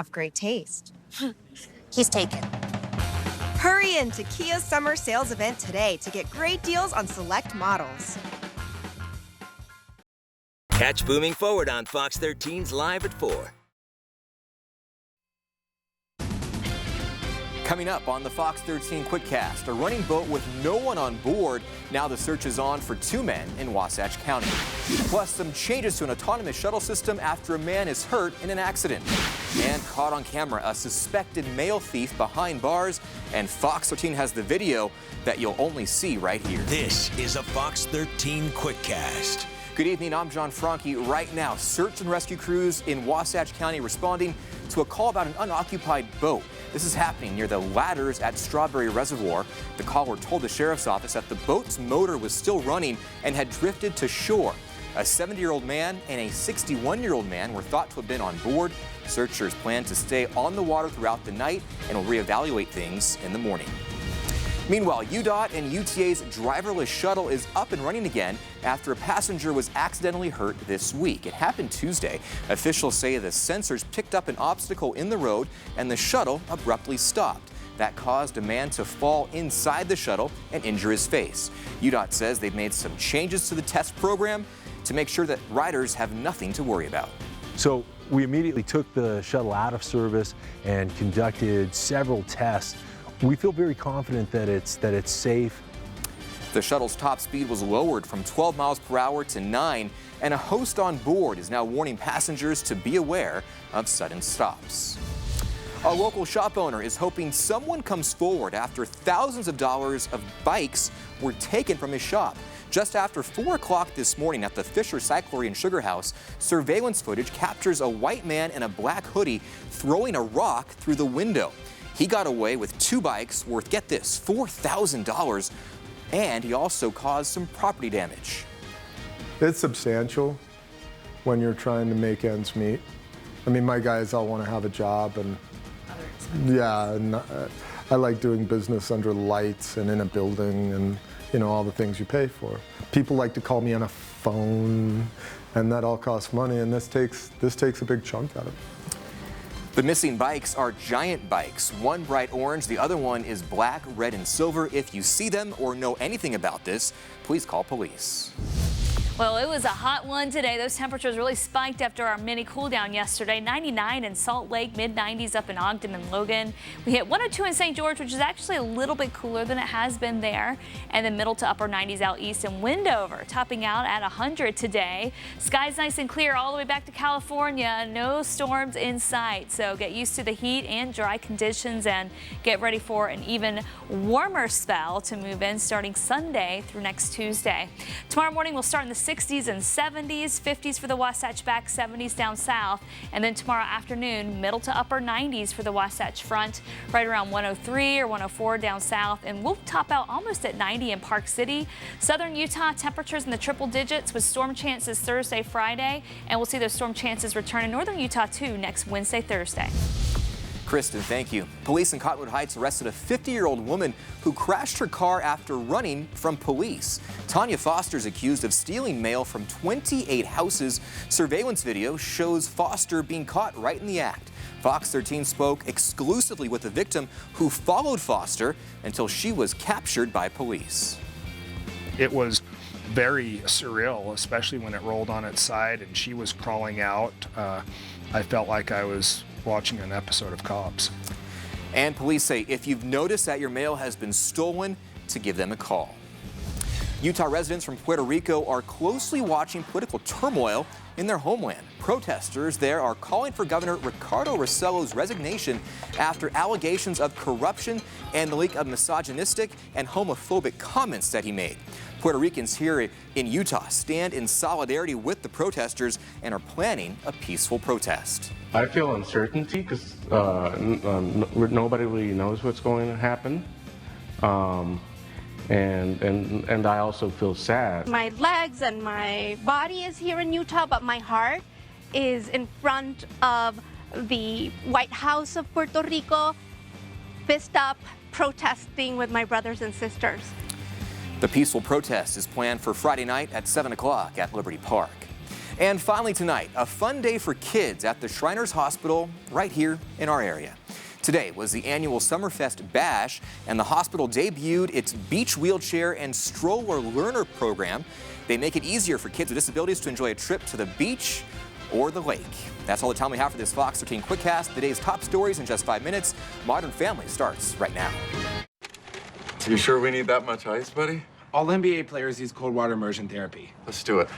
have great taste. He's taken. Hurry into Kia's summer sales event today to get great deals on select models. Catch Booming Forward on Fox 13's Live at 4. Coming up on the Fox 13 Quickcast, a running boat with no one on board. Now the search is on for 2 men in Wasatch County. Plus some changes to an autonomous shuttle system after a man is hurt in an accident. And caught on camera, a suspected mail thief behind bars. And Fox 13 has the video that you'll only see right here. This is a Fox 13 Quickcast. Good evening, I'm John Franke. Right now, search and rescue crews in Wasatch County responding to a call about an unoccupied boat. This is happening near the ladders at Strawberry Reservoir. The caller told the sheriff's office that the boat's motor was still running and had drifted to shore. A 70-year-old man and a 61-year-old man were thought to have been on board. Searchers plan to stay on the water throughout the night and will reevaluate things in the morning. Meanwhile, UDOT and UTA's driverless shuttle is up and running again after a passenger was accidentally hurt this week. It happened Tuesday. Officials say the sensors picked up an obstacle in the road and the shuttle abruptly stopped. That caused a man to fall inside the shuttle and injure his face. UDOT says they've made some changes to the test program to make sure that riders have nothing to worry about. So we immediately took the shuttle out of service and conducted several tests. We feel very confident that it's safe. The shuttle's top speed was lowered from 12 miles per hour to 9, and a host on board is now warning passengers to be aware of sudden stops. A local shop owner is hoping someone comes forward after thousands of dollars of bikes were taken from his shop. Just after 4 o'clock this morning at the Fisher Cyclery and Sugar House, surveillance footage captures a white man in a black hoodie throwing a rock through the window. He got away with 2 bikes worth, get this, $4,000, and he also caused some property damage. It's substantial when you're trying to make ends meet. I mean, my guys all want to have a job, and yeah, and I like doing business under lights and in a building, and you know, all the things you pay for. People like to call me on a phone, and that all costs money, and this takes a big chunk out of it. The missing bikes are giant bikes, one bright orange, the other one is black, red, and silver. If you see them or know anything about this, please call police. Well, it was a hot one today. Those temperatures really spiked after our mini cool down yesterday. 99 in Salt Lake, mid-90s up in Ogden and Logan. We hit 102 in St. George, which is actually a little bit cooler than it has been there. And then middle to upper 90s out east in Wendover, topping out at 100 today. Skies nice and clear all the way back to California. No storms in sight. So get used to the heat and dry conditions and get ready for an even warmer spell to move in starting Sunday through next Tuesday. Tomorrow morning we'll start in the 60s and 70s, 50s for the Wasatch back, 70s down south, and then tomorrow afternoon, middle to upper 90s for the Wasatch front, right around 103 or 104 down south, and we'll top out almost at 90 in Park City. Southern Utah, temperatures in the triple digits with storm chances Thursday, Friday, and we'll see those storm chances return in northern Utah too next Wednesday, Thursday. Kristen, thank you. Police in Cottonwood Heights arrested a 50-year-old woman who crashed her car after running from police. Tanya Foster is accused of stealing mail from 28 houses. Surveillance video shows Foster being caught right in the act. Fox 13 spoke exclusively with the victim who followed Foster until she was captured by police. It was very surreal, especially when it rolled on its side and she was crawling out. I felt like I was watching an episode of Cops. And police say if you've noticed that your mail has been stolen, to give them a call. Utah residents from Puerto Rico are closely watching political turmoil in their homeland. Protesters there are calling for Governor Ricardo Rossello's resignation after allegations of corruption and the leak of misogynistic and homophobic comments that he made. Puerto Ricans here in Utah stand in solidarity with the protesters and are planning a peaceful protest. I feel uncertainty because nobody really knows what's going to happen. And I also feel sad. My legs and my body is here in Utah, but my heart is in front of the White House of Puerto Rico, fist up, protesting with my brothers and sisters. The peaceful protest is planned for Friday night at 7 o'clock at Liberty Park. And finally tonight, a fun day for kids at the Shriners Hospital right here in our area. Today was the annual Summerfest Bash, and the hospital debuted its beach wheelchair and stroller learner program. They make it easier for kids with disabilities to enjoy a trip to the beach or the lake. That's all the time we have for this Fox 13 Quickcast. The day's top stories in just 5 minutes. Modern Family starts right now. You sure we need that much ice, buddy? All NBA players use cold water immersion therapy. Let's do it.